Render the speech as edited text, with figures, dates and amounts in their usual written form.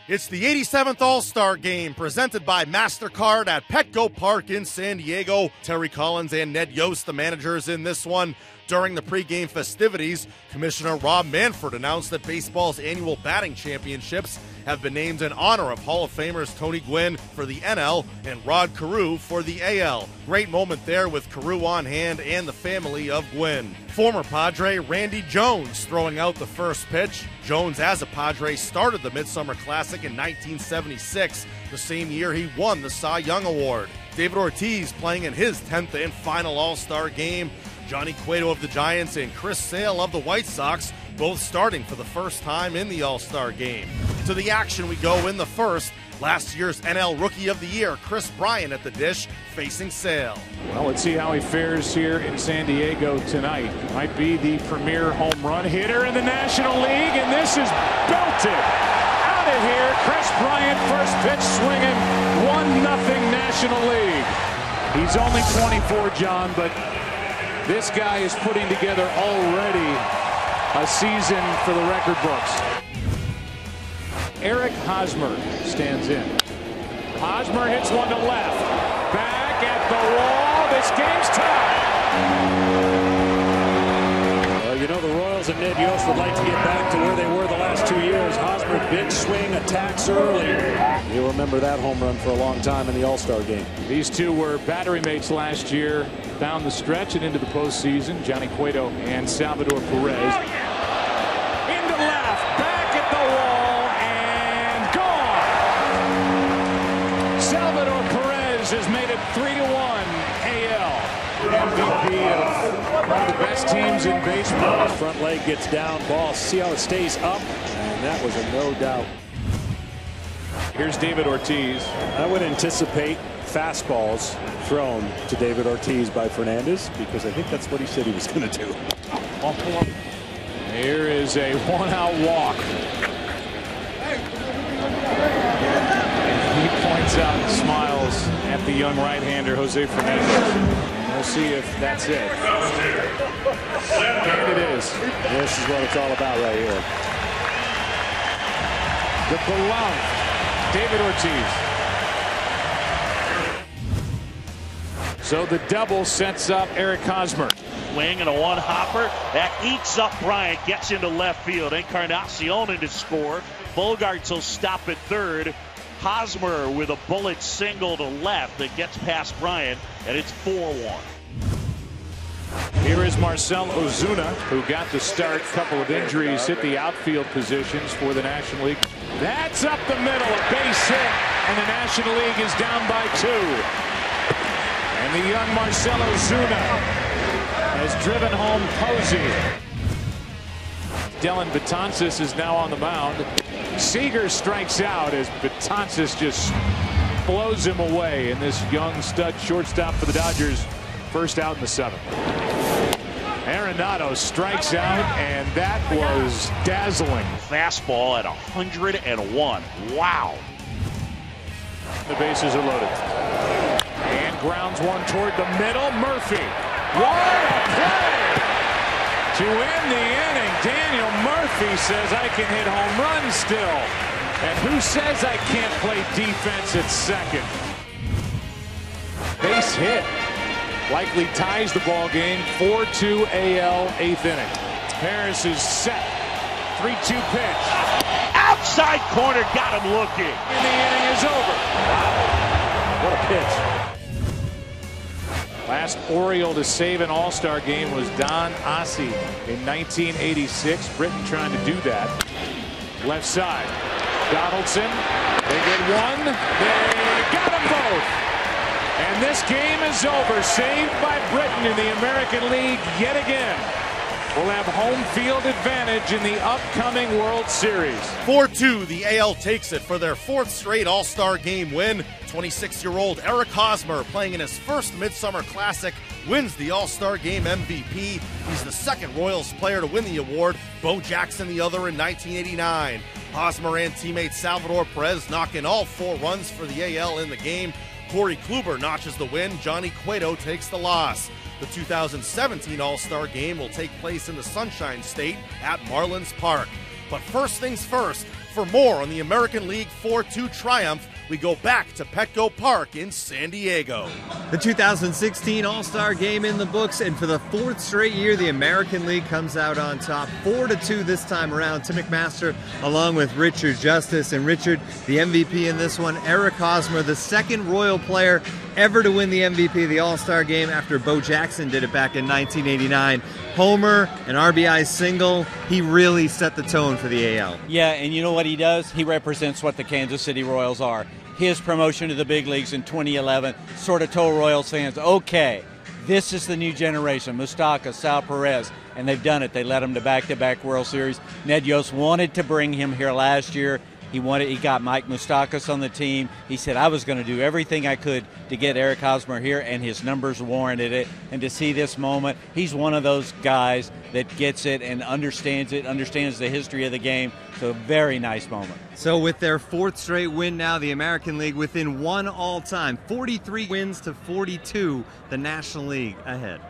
It's the 87th All-Star Game presented by MasterCard at Petco Park in San Diego. Terry Collins and Ned Yost, the managers in this one. During the pregame festivities, Commissioner Rob Manfred announced that baseball's annual batting championships have been named in honor of Hall of Famers Tony Gwynn for the NL and Rod Carew for the AL. Great moment there with Carew on hand and the family of Gwynn. Former Padre Randy Jones throwing out the first pitch. Jones, as a Padre, started the Midsummer Classic in 1976, the same year he won the Cy Young Award. David Ortiz playing in his 10th and final All-Star game. Johnny Cueto of the Giants and Chris Sale of the White Sox both starting for the first time in the All-Star Game. To the action we go in the first. Last year's NL Rookie of the Year, Chris Bryant at the dish, facing Sale. Well, let's see how he fares here in San Diego tonight. Might be the premier home run hitter in the National League, and this is belted out of here. Chris Bryant, first pitch swinging, 1-0 National League. He's only 24, John, but this guy is putting together already a season for the record books. Eric Hosmer stands in. Hosmer hits one to left. Back at the wall. This game's tied. Well, you know, the Royals and Ned Yost would like to get back to where they were the last 2 years. Hosmer, big swing, attacks early. You'll remember that home run for a long time in the All-Star game. These two were battery mates last year down the stretch and into the postseason. Johnny Cueto and Salvador Perez. Into left. Back at the wall. And gone. Salvador Perez has made it 3-1 AL. MVP of one of the best teams in baseball. Front leg gets down, ball. See how it stays up? And that was a no doubt. Here's David Ortiz. I would anticipate fastballs thrown to David Ortiz by Fernandez, because I think that's what he said he was going to do. Here is a one-out walk. He points out and smiles at the young right-hander Jose Fernandez. And we'll see if that's it. And it is. This is what it's all about right here. The beloved David Ortiz. So the double sets up Eric Hosmer. Swing and a one-hopper. That eats up Bryant, gets into left field. Encarnacion to score. Bogarts will stop at third. Hosmer with a bullet single to left that gets past Bryant, and it's 4-1. Here is Marcell Ozuna, who got the start. Couple of injuries hit the outfield positions for the National League. That's up the middle, a base hit, and the National League is down by 2. And the young Marcell Ozuna has driven home Posey. Dylan Betances is now on the mound. Seager strikes out as Betances just blows him away. And this young stud shortstop for the Dodgers, first out in the 7th. Arenado strikes out, and that was dazzling. Fastball at 101. Wow. The bases are loaded. And grounds one toward the middle. Murphy. What a play! To end the inning, Daniel Murphy says, I can hit home runs still. And who says I can't play defense at second? Base hit. Likely ties the ball game. 4-2 AL, 8th inning. Harris is set. 3-2 pitch. Outside corner, got him looking. And the inning is over. Wow. What a pitch. Last Oriole to save an All-Star game was Don Ossie in 1986. Britain trying to do that. Left side. Donaldson. They get one. They got them both. And this game is over. Saved by Britain in the American League yet again. Will have home field advantage in the upcoming World Series. 4-2, the AL takes it for their 4th straight All-Star Game win. 26-year-old Eric Hosmer, playing in his first Midsummer Classic, wins the All-Star Game MVP. He's the second Royals player to win the award, Bo Jackson the other in 1989. Hosmer and teammate Salvador Perez knock in all 4 runs for the AL in the game. Corey Kluber notches the win. Johnny Cueto takes the loss. The 2017 All-Star Game will take place in the Sunshine State at Marlins Park. But first things first, For more on the American League 4-2 triumph, we go back to Petco Park in San Diego. The 2016 All-Star Game in the books, and for the fourth straight year, the American League comes out on top, 4-2 this time around. Tim McMaster along with Richard Justice, and Richard, the MVP in this one, Eric Hosmer, the second Royal player ever to win the MVP of the All-Star Game after Bo Jackson did it back in 1989. Homer, an RBI single, he really set the tone for the AL. Yeah, and you know what he does? He represents what the Kansas City Royals are. His promotion to the big leagues in 2011 sort of told Royals fans, okay, this is the new generation, Moustakas, Sal Perez, and they've done it. They led him to back-to-back World Series. Ned Yost wanted to bring him here last year. He got Mike Moustakas on the team. He said, I was going to do everything I could to get Eric Hosmer here, and his numbers warranted it. And to see this moment, he's one of those guys that gets it and understands the history of the game. So a very nice moment. So with their fourth straight win now, the American League within one all-time, 43 wins to 42, the National League ahead.